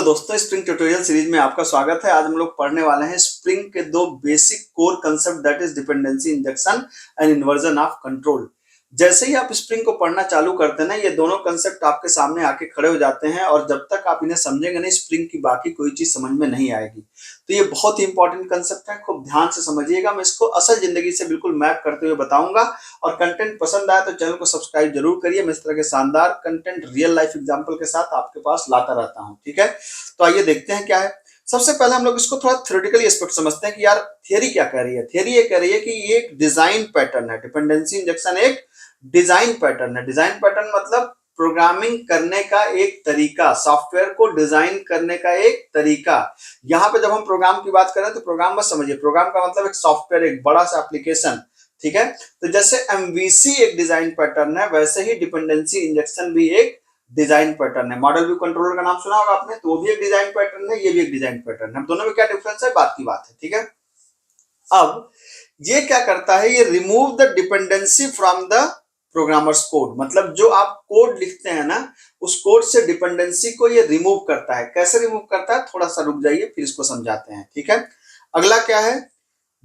दोस्तों, spring tutorial series में आपका स्वागत है। आज हम लोग पढ़ने वाले हैं स्प्रिंग के दो basic core concept, that is dependency injection and inversion of control. जैसे ही आप स्प्रिंग को पढ़ना चालू करते हैं ना, ये दोनों कंसेप्ट आपके सामने आके खड़े हो जाते हैं और जब तक आप इन्हें समझेंगे नहीं, स्प्रिंग की बाकी कोई चीज समझ में नहीं आएगी। तो ये बहुत ही इंपॉर्टेंट कंसेप्ट है, खूब ध्यान से समझिएगा। मैं इसको असल जिंदगी से बिल्कुल मैप करते हुए बताऊंगा। और कंटेंट पसंद आए तो चैनल को सब्सक्राइब जरूर करिए। मैं इस तरह के शानदार कंटेंट रियल लाइफ एग्जांपल के साथ आपके पास लाता रहता हूं, ठीक है। तो आइए देखते हैं क्या है। सबसे पहले हम लोग इसको थोड़ा थ्योरेटिकली एस्पेक्ट समझते हैं कि यार थियरी क्या कह रही है। थियरी ये कह रही है कि ये एक डिजाइन पैटर्न है। डिपेंडेंसी इंजेक्शन एक डिजाइन पैटर्न है। डिजाइन पैटर्न मतलब प्रोग्रामिंग करने का एक तरीका, सॉफ्टवेयर को डिजाइन करने का एक तरीका। यहां पे जब हम प्रोग्राम की बात करें तो प्रोग्राम बस समझिए, प्रोग्राम का मतलब एक सॉफ्टवेयर, एक बड़ा सा एप्लीकेशन, ठीक है। तो जैसे एमवीसी एक डिजाइन पैटर्न है, वैसे ही डिपेंडेंसी इंजेक्शन भी एक डिजाइन पैटर्न है। मॉडल व्यू कंट्रोलर का नाम सुना होगा आपने, तो वो भी एक डिजाइन पैटर्न है, ये भी एक डिजाइन पैटर्न है। दोनों में क्या डिफरेंस है, बात की बात है, ठीक है। अब ये क्या करता है, ये remove the dependency from the programmers code. मतलब जो आप कोड लिखते हैं ना, उस कोड से डिपेंडेंसी को ये रिमूव करता है। कैसे रिमूव करता है, थोड़ा सा रुक जाइए फिर इसको समझाते हैं, ठीक है। अगला क्या है,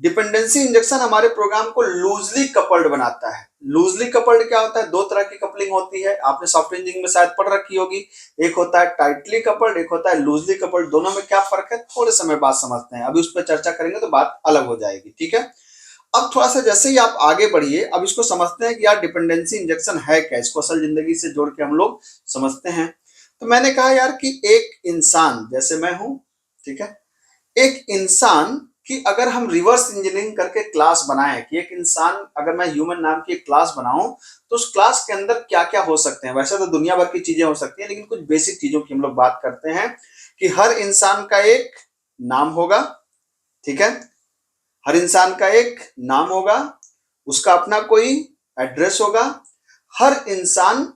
डिपेंडेंसी इंजेक्शन हमारे प्रोग्राम को लूजली कपल्ड बनाता है। लूजली कपल्ड क्या होता है, दो तरह की कपलिंग होती है, आपने सॉफ्टवेयर इंजीनियरिंग में शायद पढ़ रखी होगी। एक होता है टाइटली कपल्ड, एक होता है लूजली कपल्ड। दोनों में क्या फर्क है, थोड़े समय बाद समझते हैं। अभी उस पर चर्चा करेंगे तो बात अलग हो जाएगी, ठीक है। अब थोड़ा सा जैसे ही आप आगे बढ़िए, अब इसको समझते हैं कि यार डिपेंडेंसी इंजेक्शन है क्या। इसको असल जिंदगी से जोड़ के हम लोग समझते हैं। तो मैंने कहा यार कि एक इंसान जैसे मैं हूं, ठीक है, एक इंसान की अगर हम रिवर्स इंजीनियरिंग करके क्लास बनाएं कि एक इंसान, अगर मैं ह्यूमन नाम की एक क्लास बनाऊं तो उस क्लास के अंदर क्या क्या हो सकते हैं। वैसे तो दुनिया भर की चीजें हो सकती हैं, लेकिन कुछ बेसिक चीजों की हम लोग बात करते हैं कि हर इंसान का एक नाम होगा, ठीक है। हर इंसान का एक नाम होगा, उसका अपना कोई एड्रेस होगा। हर इंसान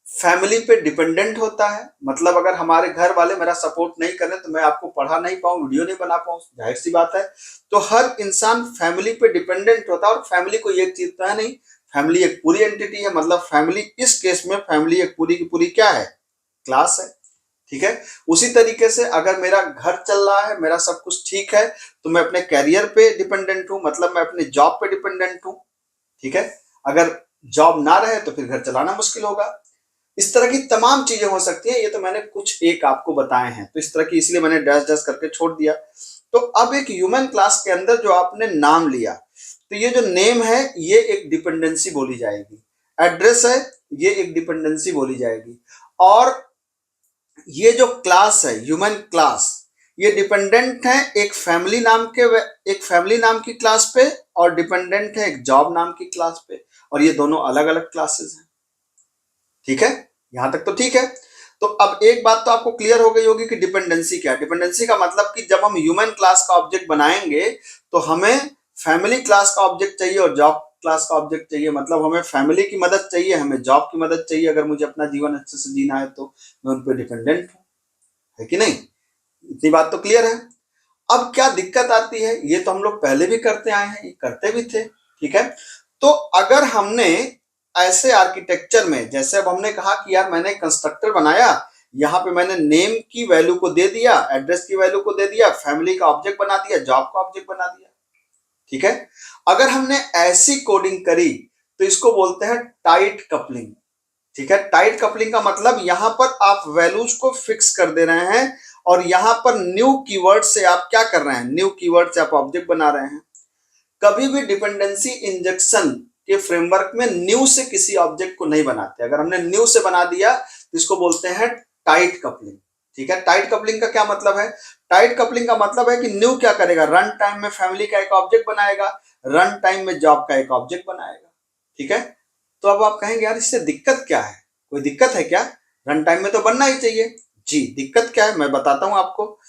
फैमिली पे डिपेंडेंट होता है। मतलब अगर हमारे घर वाले मेरा सपोर्ट नहीं करें तो मैं आपको पढ़ा नहीं पाऊं, वीडियो नहीं बना पाऊं, जाहिर सी बात है। तो हर इंसान फैमिली पे डिपेंडेंट होता है। और फैमिली को एक चीज तो है नहीं, फैमिली एक पूरी एंटिटी है। मतलब फैमिली, इस केस में फैमिली एक पूरी की पूरी क्या है, क्लास है, ठीक है। उसी तरीके से अगर मेरा घर चल रहा है, मेरा सब कुछ ठीक है, तो मैं अपने कैरियर पे डिपेंडेंट हूं, मतलब मैं अपने जॉब पे डिपेंडेंट हूं, ठीक है। अगर जॉब ना रहे तो फिर घर चलाना मुश्किल होगा। इस तरह की तमाम चीजें हो सकती हैं। ये तो मैंने कुछ एक आपको बताए हैं, तो इस तरह की इसलिए मैंने डैश डैश करके छोड़ दिया। तो अब एक ह्यूमन क्लास के अंदर जो आपने नाम लिया, तो ये जो नेम है ये एक डिपेंडेंसी बोली जाएगी। एड्रेस है, ये एक डिपेंडेंसी बोली जाएगी। और ये जो क्लास है ह्यूमन क्लास, ये डिपेंडेंट है एक फैमिली नाम के, एक फैमिली नाम की क्लास पे, और डिपेंडेंट है एक जॉब नाम की क्लास पे। और ये दोनों अलग अलग क्लासेस हैं, ठीक है। यहां तक तो ठीक है। तो अब एक बात तो आपको क्लियर हो गई होगी कि डिपेंडेंसी क्या है। डिपेंडेंसी का मतलब कि जब हम ह्यूमन क्लास का ऑब्जेक्ट बनाएंगे तो हमें फैमिली क्लास का ऑब्जेक्ट चाहिए और जॉब क्लास का ऑब्जेक्ट चाहिए। मतलब हमें फैमिली की मदद चाहिए, हमें जॉब की मदद चाहिए। अगर मुझे अपना जीवन अच्छे से जीना है तो मैं उन पर डिपेंडेंट हूं, है कि नहीं। इतनी बात तो क्लियर है। अब क्या दिक्कत आती है, ये तो हम लोग पहले भी करते आए हैं, ये करते भी थे, ठीक है। तो अगर हमने ऐसे आर्किटेक्चर में, जैसे अब हमने कहा कि यार मैंने कंस्ट्रक्टर बनाया, यहां पे मैंने नेम की वैल्यू को दे दिया, एड्रेस की वैल्यू को दे दिया, फैमिली का ऑब्जेक्ट बना दिया, जॉब का ऑब्जेक्ट बना दिया, ठीक है। अगर हमने ऐसी कोडिंग करी तो इसको बोलते हैं टाइट कपलिंग, ठीक है। टाइट कपलिंग का मतलब यहां पर आप वैल्यूज को फिक्स कर दे रहे हैं और यहां पर न्यू कीवर्ड से आप क्या कर रहे हैं, न्यू कीवर्ड से आप ऑब्जेक्ट बना रहे हैं। कभी भी डिपेंडेंसी इंजेक्शन के फ्रेमवर्क में न्यू से किसी ऑब्जेक्ट को नहीं बनाते। अगर हमने न्यू से बना दिया तो इसको बोलते हैं टाइट कपलिंग, ठीक है। टाइट कपलिंग का क्या मतलब है, टाइट कपलिंग का मतलब है कि न्यू क्या करेगा, रन टाइम में फैमिली का एक ऑब्जेक्ट बनाएगा, रन टाइम में जॉब का एक ऑब्जेक्ट बनाएगा, ठीक है। तो अब आप कहेंगे यार इससे दिक्कत क्या है, कोई दिक्कत है क्या, रन टाइम में तो बनना ही चाहिए। जी, दिक्कत क्या है मैं बताता हूं आपको।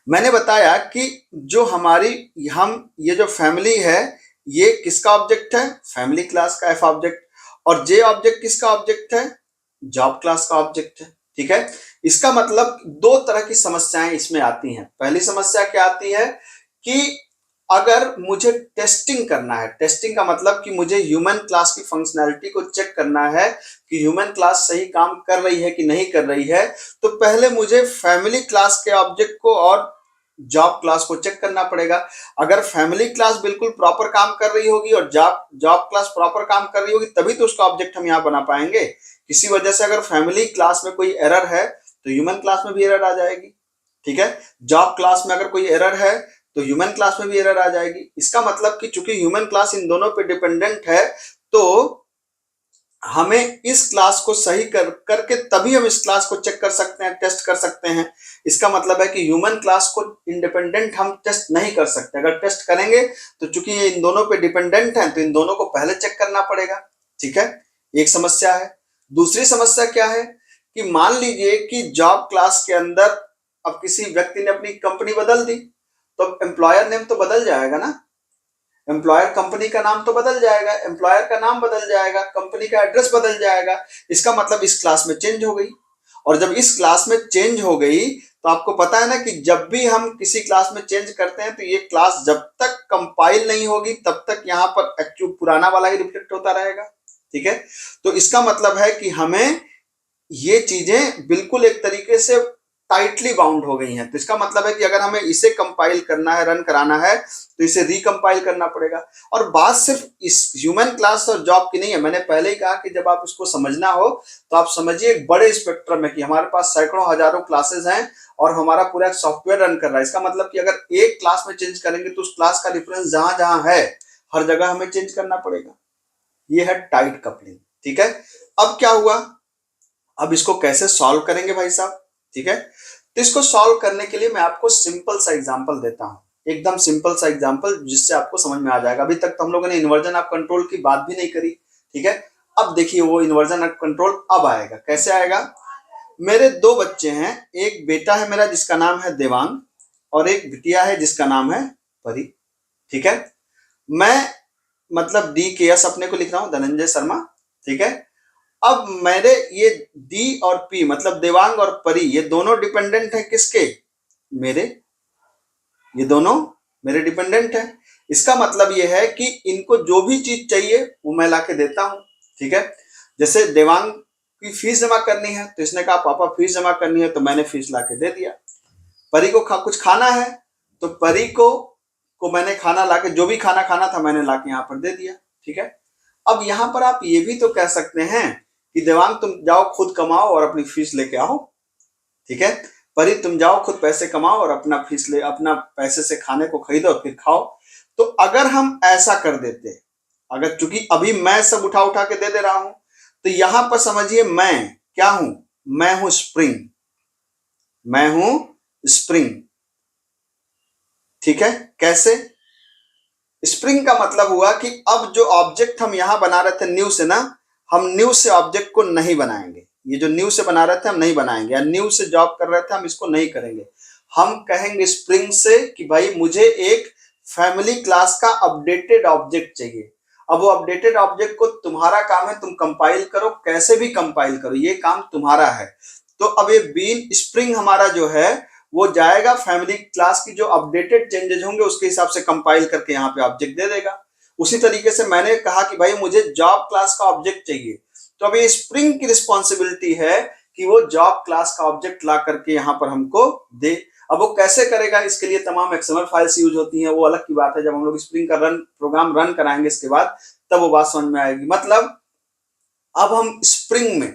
मैंने बताया कि जो हमारी, हम ये जो फैमिली है, ये किसका ऑब्जेक्ट है, फैमिली क्लास का एफ ऑब्जेक्ट। और जे ऑब्जेक्ट किसका ऑब्जेक्ट है, जॉब क्लास का ऑब्जेक्ट है, ठीक है। इसका मतलब दो तरह की समस्याएं इसमें आती हैं। पहली समस्या क्या आती है कि अगर मुझे टेस्टिंग करना है, टेस्टिंग का मतलब कि मुझे ह्यूमन क्लास की फंक्शनैलिटी को चेक करना है कि ह्यूमन क्लास सही काम कर रही है कि नहीं कर रही है, तो पहले मुझे फैमिली क्लास के ऑब्जेक्ट को और जॉब क्लास को चेक करना पड़ेगा। अगर फैमिली क्लास बिल्कुल प्रॉपर काम कर रही होगी और जॉब जॉब क्लास प्रॉपर काम कर रही होगी तभी तो उसका ऑब्जेक्ट हम यहाँ बना पाएंगे। किसी वजह से अगर फैमिली क्लास में कोई एरर है तो ह्यूमन क्लास में भी एरर आ जाएगी, ठीक है। जॉब क्लास में अगर कोई एरर है तो ह्यूमन क्लास में भी एरर आ जाएगी। इसका मतलब कि चूंकि ह्यूमन क्लास इन दोनों पे डिपेंडेंट है तो हमें इस क्लास को सही करके तभी हम इस क्लास को चेक कर सकते हैं, टेस्ट कर सकते हैं। इसका मतलब है कि ह्यूमन क्लास को इंडिपेंडेंट हम टेस्ट नहीं कर सकते। अगर टेस्ट करेंगे तो चूंकि ये इन दोनों पे डिपेंडेंट है तो इन दोनों को पहले चेक करना पड़ेगा, ठीक है। एक समस्या है। दूसरी समस्या क्या है कि मान लीजिए कि जॉब क्लास के अंदर अब किसी व्यक्ति ने अपनी कंपनी बदल दी तो एम्प्लॉयर नेम तो बदल जाएगा ना, एम्प्लॉयर कंपनी का नाम तो बदल जाएगा, एम्प्लॉयर का नाम बदल जाएगा, कंपनी का एड्रेस बदल जाएगा। इसका मतलब इस क्लास में चेंज हो गई। और जब इस क्लास में चेंज हो गई तो आपको पता है ना कि जब भी हम किसी क्लास में चेंज करते हैं तो ये क्लास जब तक कंपाइल नहीं होगी तब तक यहाँ पर एक्चुअल पुराना वाला ही रिफ्लेक्ट होता रहेगा, ठीक है। तो इसका मतलब है कि हमें ये चीजें बिल्कुल एक तरीके से टाइटली बाउंड हो गई हैं। तो इसका मतलब है कि अगर हमें इसे कंपाइल करना है, रन कराना है तो इसे रिकंपाइल करना पड़ेगा। और बात सिर्फ इस ह्यूमन क्लास और जॉब की नहीं है। मैंने पहले ही कहा कि जब आप इसको समझना हो तो आप समझिए एक बड़े स्पेक्ट्रम है कि हमारे पास सैकड़ों हजारों क्लासेस हैं और हमारा पूरा एक सॉफ्टवेयर रन कर रहा है। इसका मतलब कि अगर एक क्लास में चेंज करेंगे तो उस क्लास का डिफरेंस जहां जहां है हर जगह हमें चेंज करना पड़ेगा। ये है टाइट कपलिंग, ठीक है। अब क्या हुआ, अब इसको कैसे सॉल्व करेंगे भाई साहब, ठीक है। तो इसको सॉल्व करने के लिए मैं आपको सिंपल सा एग्जांपल देता हूं, एकदम सिंपल सा एग्जांपल जिससे आपको समझ में आ जाएगा। अभी तक तो हम लोगों ने इन्वर्जन ऑफ कंट्रोल की बात भी नहीं करी, ठीक है। अब देखिए वो इन्वर्जन ऑफ कंट्रोल अब आएगा। कैसे आएगा, मेरे दो बच्चे हैं, एक बेटा है मेरा जिसका नाम है देवांग और एक बिटिया है जिसका नाम है परी, ठीक है। मैं मतलब डी के एस अपने को लिख रहा हूं, धनंजय शर्मा, ठीक है। अब मेरे ये डी और पी मतलब देवांग और परी ये दोनों डिपेंडेंट है किसके, मेरे, ये दोनों मेरे डिपेंडेंट है। इसका मतलब ये है कि इनको जो भी चीज चाहिए वो मैं लाके देता हूं, ठीक है। जैसे देवांग की फीस जमा करनी है तो इसने कहा पापा फीस जमा करनी है तो मैंने फीस लाके दे दिया। परी को कुछ खाना है तो परी को मैंने खाना लाके, जो भी खाना खाना था मैंने लाके यहाँ पर दे दिया, ठीक है। अब यहाँ पर आप ये भी तो कह सकते हैं कि देवांग तुम जाओ खुद कमाओ और अपनी फीस लेके आओ, ठीक है। परी तुम जाओ खुद पैसे कमाओ और अपना फीस ले, अपना पैसे से खाने को खरीदो फिर खाओ। तो अगर हम ऐसा कर देते, अगर चूंकि अभी मैं सब उठा उठा के दे रहा हूं तो यहां पर समझिए मैं क्या हूं, मैं हूं स्प्रिंग, मैं हूं स्प्रिंग, ठीक है। कैसे, स्प्रिंग का मतलब हुआ कि अब जो ऑब्जेक्ट हम यहां बना रहे थे न्यू से ना, हम न्यू से ऑब्जेक्ट को नहीं बनाएंगे। ये जो न्यू से बना रहे थे हम नहीं बनाएंगे, या न्यू से जॉब कर रहे थे हम इसको नहीं करेंगे। हम कहेंगे स्प्रिंग से कि भाई मुझे एक फैमिली क्लास का अपडेटेड ऑब्जेक्ट चाहिए। अब वो अपडेटेड ऑब्जेक्ट को तुम्हारा काम है, तुम कंपाइल करो, कैसे भी कंपाइल करो, ये काम तुम्हारा है। तो अब ये बीन स्प्रिंग हमारा जो है वो जाएगा फैमिली क्लास की जो अपडेटेड चेंजेस होंगे उसके हिसाब से कंपाइल करके यहाँ पे ऑब्जेक्ट दे देगा। उसी तरीके से मैंने कहा कि भाई मुझे जॉब क्लास का ऑब्जेक्ट चाहिए, तो अब ये स्प्रिंग की रिस्पॉन्सिबिलिटी है कि वो जॉब क्लास का ऑब्जेक्ट ला करके यहाँ पर हमको दे। अब वो कैसे करेगा, इसके लिए तमाम एक्सएमएल फाइल्स यूज होती हैं, वो अलग की बात है। जब हम लोग स्प्रिंग का प्रोग्राम रन कराएंगे इसके बाद तब वो बात समझ में आएगी। मतलब अब हम स्प्रिंग में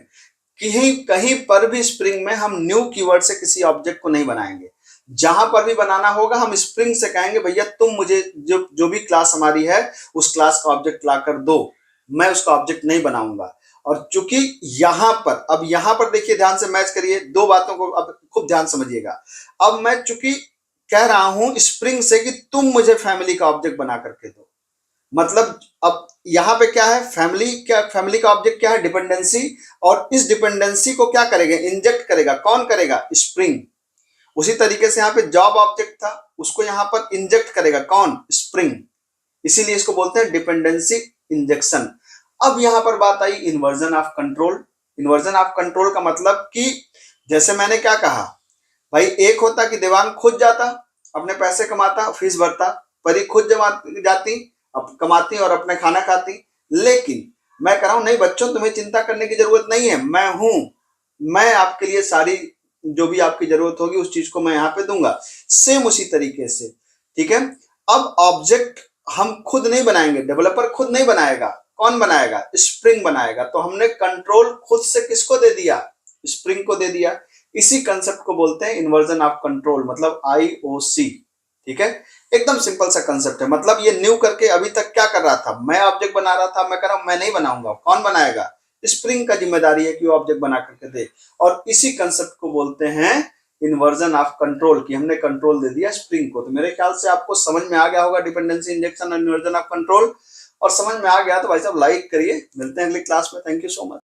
कहीं कहीं पर भी स्प्रिंग में हम न्यू कीवर्ड से किसी ऑब्जेक्ट को नहीं बनाएंगे। जहां पर भी बनाना होगा हम स्प्रिंग से कहेंगे भैया तुम मुझे जो भी क्लास हमारी है उस क्लास का ऑब्जेक्ट ला कर दो, मैं उसका ऑब्जेक्ट नहीं बनाऊंगा। और चूंकि यहां पर, अब यहां पर देखिए ध्यान से मैच करिए दो बातों को, अब खूब ध्यान समझिएगा। अब मैं चूंकि कह रहा हूं स्प्रिंग से कि तुम मुझे फैमिली का ऑब्जेक्ट बना करके दो, मतलब अब यहां पे क्या है, फैमिली का ऑब्जेक्ट क्या है, डिपेंडेंसी। और इस डिपेंडेंसी को क्या करेगा, इंजेक्ट करेगा, कौन करेगा, स्प्रिंग। उसी तरीके से यहाँ पे जॉब ऑब्जेक्ट था उसको यहाँ पर इंजेक्ट करेगा कौन, स्प्रिंग। इसीलिए इसको बोलते हैं डिपेंडेंसी इंजेक्शन। अब यहां पर बात आई inversion of control. Inversion of control का मतलब कि जैसे मैंने क्या कहा भाई, एक होता कि देवांग खुद जाता अपने पैसे कमाता फीस भरता, परी खुद जाती, अब कमाती और अपने खाना खाती। लेकिन मैं कह रहा हूं नहीं बच्चों, तुम्हें चिंता करने की जरूरत नहीं है, मैं हूं, मैं आपके लिए सारी जो भी आपकी जरूरत होगी उस चीज को मैं यहाँ पे दूंगा। सेम उसी तरीके से, ठीक है। अब ऑब्जेक्ट हम खुद नहीं बनाएंगे, डेवलपर खुद नहीं बनाएगा, कौन बनाएगा? स्प्रिंग बनाएगा। तो हमने कंट्रोल खुद से किसको दे दिया? स्प्रिंग को दे दिया। इसी कंसेप्ट को बोलते हैं इन्वर्जन ऑफ कंट्रोल, मतलब IOC, ठीक है। एकदम सिंपल सा कंसेप्ट है। मतलब ये न्यू करके अभी तक क्या कर रहा था? मैं ऑब्जेक्ट बना रहा था, मैं कह रहा हूं मैं नहीं बनाऊंगा, कौन बनाएगा? स्प्रिंग का जिम्मेदारी है कि वो ऑब्जेक्ट बना करके दे। और इसी कंसेप्ट को बोलते हैं इन्वर्जन ऑफ कंट्रोल, कि हमने कंट्रोल दे दिया स्प्रिंग को। तो मेरे ख्याल से आपको समझ में आ गया होगा डिपेंडेंसी इंजेक्शन और इन्वर्जन ऑफ कंट्रोल। और समझ में आ गया तो भाई साहब लाइक करिए। मिलते हैं अगली क्लास में। Thank you so much.